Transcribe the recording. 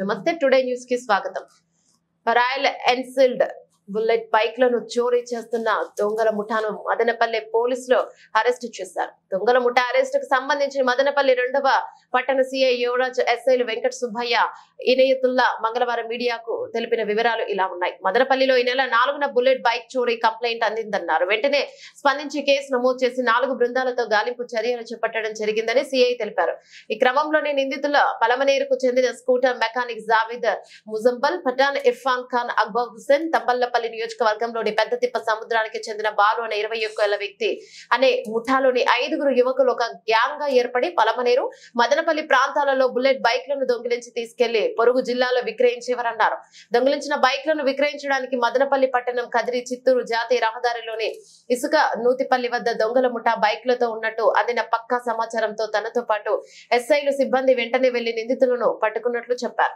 నమస్తే today news కి స్వాగతం. రాయల్ ఎన్ఫీల్డ్ బుల్లెట్ బైక్లను చోరీ చేస్తున్న దొంగల ముఠాను మదనపల్లి పోలీసులు అరెస్టు చేశారు. దొంగల ముఠా అరెస్టుకు సంబంధించి మదనపల్లి 2వ పట్టణ సిఐ యువరాజ్, ఎస్ఐలు వెంకట సుబ్బయ్య, ఇనయతుల్లా మంగళవారం మీడియాకు తెలిపిన వివరాలు ఇలా ఉన్నాయి. మదనపల్లిలో ఈ నెల 4న బుల్లెట్ బైక్ చోరీ కంప్లైంట్ అందిందన్నారు. వెంటనే స్పందించి కేసు నమోదు చేసి 4 బృందాలతో గాలింపు చర్యలు చేపట్టడం జరిగిందని సిఐ తెలిపారు. ఈ క్రమంలోనే నిందితుల పలమనేరుకు చెందిన స్కూటర్ మెకానిక్ జావేద్ ముజంబల్, పఠాన్ ఇర్ఫాన్ ఖాన్, అక్బర్ హుసేన్, తంబల్లపల్లి నియోజకవర్గంలోని పెద్ద తిప్ప సముద్రానికి చెందిన బాలు అనే 21 ఏళ్ల వ్యక్తి అనే ముఠాలోని 5గురు యువకులు ఒక గ్యాంగ్ గా ఏర్పడి పలమనేరు, మదనపల్లి ప్రాంతాలలో బుల్లెట్ బైక్లను దొంగిలించి తీసుకెళ్లి పొరుగు జిల్లాలో విక్రయించేవారన్నారు. దొంగిలించిన బైక్లను విక్రయించడానికి మదనపల్లి పట్టణం, కదిరి, చిత్తూరు జాతీయ రహదారిలోని ఇసుక నూతిపల్లి వద్ద దొంగల ముఠా బైక్లతో ఉన్నట్టు అందిన పక్కా సమాచారంతో తనతో పాటు ఎస్ఐలు సిబ్బంది వెంటనే వెళ్లి నిందితులను పట్టుకున్నట్లు చెప్పారు.